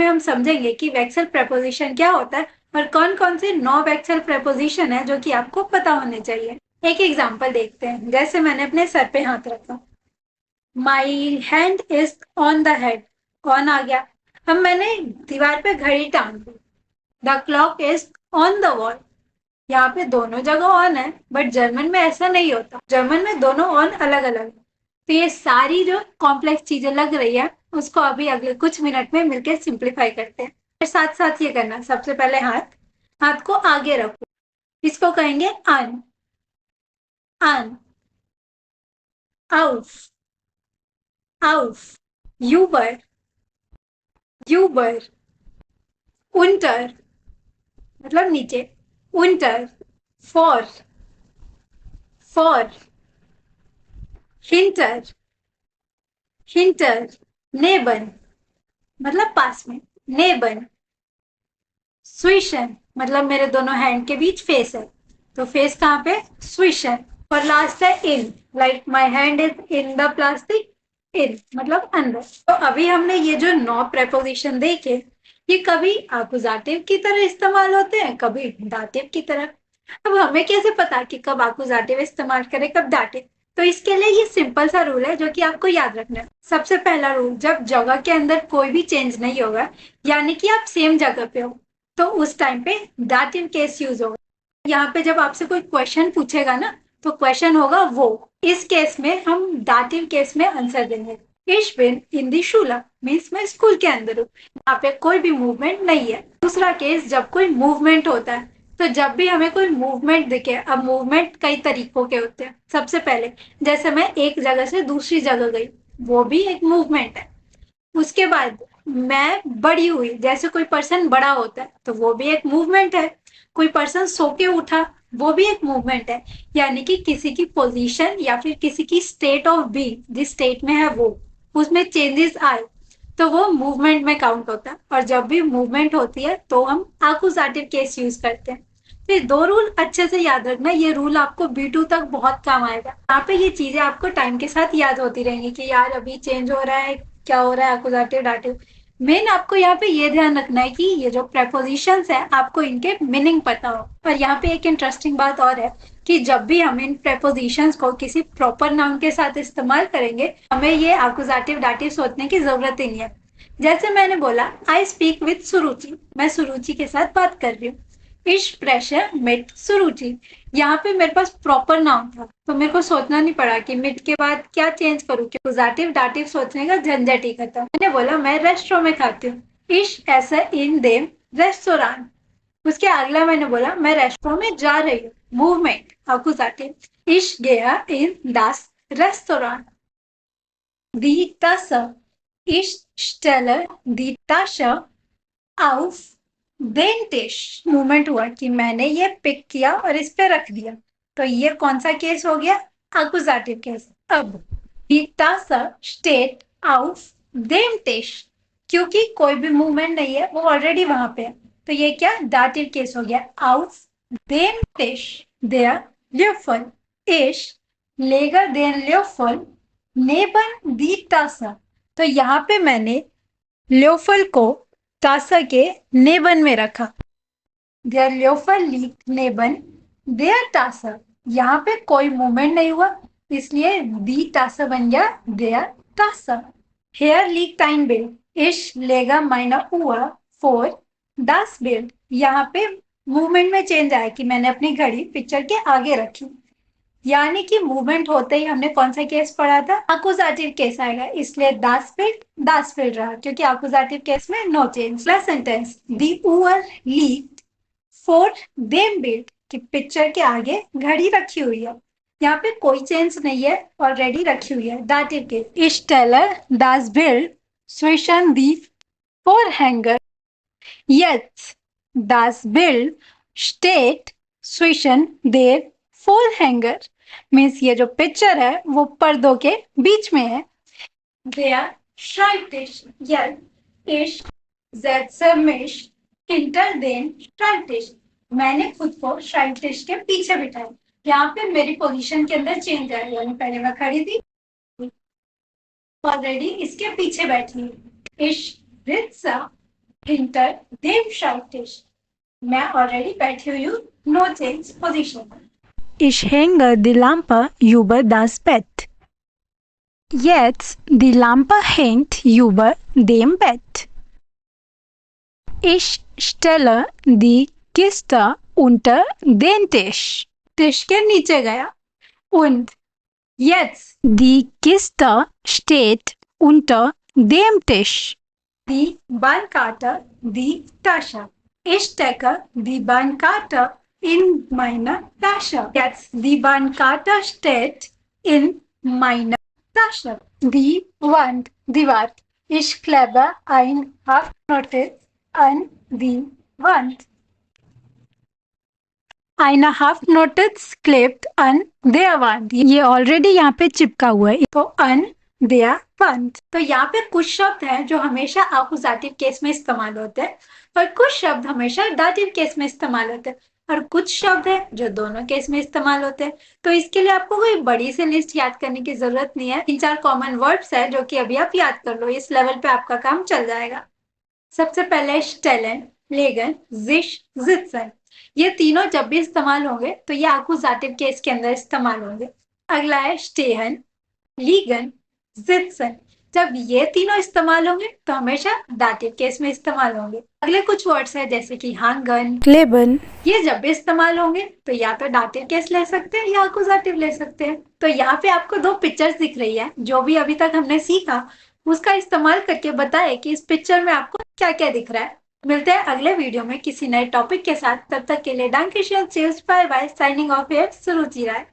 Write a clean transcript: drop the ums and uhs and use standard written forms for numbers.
हम समझेंगे कि वेक्सल प्रेपोजिशन क्या होता है और कौन कौन से नो वेक्सल प्रेपोजिशन है जो कि आपको पता होने चाहिए। एक एग्जाम्पल देखते हैं, जैसे मैंने अपने सर पे हाथ रखा, my hand is on the head, कौन आ गया? अब मैंने दीवार पे घड़ी टांग दी, the clock is on the wall, यहाँ पे दोनों जगह ऑन है, बट जर्मन में ऐसा नहीं होता, जर्मन में दोनों ऑन अलग अलग है। तो ये सारी जो कॉम्प्लेक्स चीजें लग रही है उसको अभी अगले कुछ मिनट में मिलकर सिंप्लीफाई करते हैं। फिर साथ साथ ये करना, सबसे पहले हाथ हाथ को आगे रखो, इसको कहेंगे अन, अन, आउफ, आउफ, यूबर, यूबर, उंटर मतलब नीचे, उंटर, फॉर, फॉर, हिंटर, हिंटर, नेबन मतलब पास में, नेबन, स्विशन मतलब मेरे दोनों हैंड के बीच फेस है, तो फेस कहाँ पे? स्विशन। और लास्ट है in, like my hand is in the plastic, in मतलब अंदर। तो अभी हमने ये जो 9 प्रेपोजिशन देखे, ये कभी अकुजाटिव की तरह इस्तेमाल होते हैं, कभी दाटिव की तरह। अब हमें कैसे पता कि कब अकुजाटिव इस्तेमाल करें, कब दाटिव? तो इसके लिए ये सिंपल सा रूल है जो कि आपको याद रखना है। सबसे पहला रूल, जब जगह के अंदर कोई भी चेंज नहीं होगा, यानी कि आप सेम जगह पे हो, तो उस टाइम पे दाटिव केस यूज होगा। यहाँ पे जब आपसे कोई क्वेश्चन पूछेगा ना, तो क्वेश्चन होगा वो, इस केस में हम दाटिव केस में आंसर देंगे। Ich bin in die Schule means मैं स्कूल के अंदर हूँ, यहाँ पे कोई भी मूवमेंट नहीं है। दूसरा केस, जब कोई मूवमेंट होता है, तो जब भी हमें कोई मूवमेंट दिखे, अब मूवमेंट कई तरीकों के होते हैं। सबसे पहले जैसे मैं एक जगह से दूसरी जगह गई, वो भी एक मूवमेंट है। उसके बाद मैं बड़ी हुई, जैसे कोई पर्सन बड़ा होता है तो वो भी एक मूवमेंट है। कोई पर्सन सो के उठा, वो भी एक मूवमेंट है। यानी कि किसी की पोजीशन या फिर किसी की स्टेट ऑफ बीइंग, जिस स्टेट में है वो, उसमें चेंजेस आए, तो वो मूवमेंट में काउंट होता है। और जब भी मूवमेंट होती है तो हम आकुजाटिव केस यूज करते हैं। फिर 2 रूल अच्छे से याद रखना, ये रूल आपको B2 तक बहुत काम आएगा। यहाँ पे ये चीजें आपको टाइम के साथ याद होती रहेंगी कि यार अभी चेंज हो रहा है, क्या हो रहा है, अकुजाटिव दाटिव। मेन आपको यहाँ पे ये ध्यान रखना है कि ये जो प्रेपोजिशंस है आपको इनके मीनिंग पता हो। और यहाँ पे एक इंटरेस्टिंग बात और है कि जब भी हम इन प्रेपोजिशंस को किसी प्रॉपर नाउन के साथ इस्तेमाल करेंगे, हमें ये अकुजाटिव दाटिव सोचने की जरूरत ही नहीं है। जैसे मैंने बोला, आई स्पीक विथ सुरुचि, मैं सुरुचि के साथ बात कर रही हूँ। Ich spreche mit सुरुचि, यहाँ पे मेरे पास प्रॉपर नाउन था, तो मेरे को सोचना नहीं पड़ा कि मिट के बाद क्या चेंज करूँ, अकुजाटिव दाटिव सोचने का झंझट ही खत्म। मैंने बोला मैं रेस्टोरेंट में खाती हूँ, Ich esse in dem Restaurant। उसके अगला मैंने बोला मैं रेस्टोरेंट में जा रही हूँ, movement, अकुजाटिव, Ich gehe in das Restaurant। Die Tasse, ich stelle die Tasche auf देंटिश, मूवमेंट हुआ कि मैंने ये पिक किया और इस पे रख दिया, तो ये कौन सा केस हो गया? अकुजाटिव केस। अब सा स्टेट ऑफ देंटिश, क्योंकि कोई भी मूवमेंट नहीं है, वो ऑलरेडी वहां पे है, तो ये क्या? दाटिव केस हो गया। ऑफ देंटिश der Löffel, ich lege den Löffel neben die Tasse। तो यहाँ पे मैंने ल्योफल को तासा के नेबन में रखा। देयर ल्योफल liegt neben der Tasse, यहाँ पे कोई मूवमेंट नहीं हुआ, इसलिए दी तासा बन गया der Tasse। Hier liegt ein Bild, ich lege meine Uhr vor das Bild, यहाँ पे मूवमेंट में चेंज आया कि मैंने अपनी घड़ी पिक्चर के आगे रखी। यानी कि मूवमेंट होते ही हमने कौन सा केस पढ़ा था? अकुजाटिव केस आएगा, इसलिए दास फील्ड रहा, क्योंकि अकुजाटिव केस में नो चेंज। प्लस सेंटेंस, दी उअर लीड फॉर देम बिल्ड, कि पिक्चर के आगे घड़ी रखी हुई है, यहाँ पे कोई चेंज नहीं है, ऑलरेडी रखी हुई है, दाटिव case. Ich stelle das Bild zwischen die Vorhänge, jetzt das Bild steht zwischen der Vorhänge, means ये जो पिक्चर है वो पर्दों के बीच में है। Der Schreibtisch, jetzt ich setze mich hinter den Schreibtisch, मैंने खुद को श्राइटिश के पीछे बिठाया। यहाँ पे मेरी पोजीशन के अंदर चेंज है, यानी पहले मैं खड़ी थी, ऑलरेडी इसके पीछे बैठी। Ich sitze Hinter dem Schreibtisch. मैं ऑलरेडी बैठी हुई हूँ, no change position. Ich hänge die Lampe über das Bett. Jetzt die Lampe hängt über dem Bett. Ich stelle die Kiste unter den Tisch. Tisch के नीचे गया. Und jetzt Die Kiste steht unter dem Tisch. die Bahnkarte, die Tasche. Ich stecke die Bahnkarte in meine Tasche. Jetzt die Bahnkarte steht in meiner Tasche. Die Wand, दीवार. Ich klebe ein Haftnotiz an die Wand. Eine Haftnotiz klebt an der Wand. ये already यहाँ पे चिपका हुआ है. तो an der Wand. तो यहाँ पे कुछ शब्द हैं जो हमेशा आकुजाटिव केस में इस्तेमाल होते हैं और कुछ शब्द हमेशा दाटिव केस में इस्तेमाल होते हैं और कुछ शब्द है जो दोनों केस में इस्तेमाल होते हैं. तो इसके लिए आपको कोई बड़ी सी लिस्ट याद करने की जरूरत नहीं है. 3-4 कॉमन वर्ड्स है जो कि अभी आप याद कर लो. इस लेवल पे आपका काम चल जाएगा. सबसे पहले स्टेलन, लेगन, जिश, जित्सन. ये तीनों जब भी इस्तेमाल होंगे तो ये आकुजाटिव केस के अंदर इस्तेमाल होंगे. अगला है स्टेहन, लीगन, जित्सन. जब ये तीनों इस्तेमाल होंगे तो हमेशा दाटिव केस में इस्तेमाल होंगे. अगले कुछ वर्ड्स है जैसे कि हांगन, क्लेबन. ये जब भी इस्तेमाल होंगे तो या तो दाटिव केस ले सकते हैं या आकुजाटिव ले सकते हैं. तो यहाँ पे आपको 2 पिक्चर्स दिख रही है. जो भी अभी तक हमने सीखा उसका इस्तेमाल करके बताए कि इस पिक्चर में आपको क्या क्या दिख रहा है. मिलते हैं अगले वीडियो में किसी नए टॉपिक के साथ. तब तक के लिए danke schön, cheers, bye bye, signing off here, Suruchi Rai.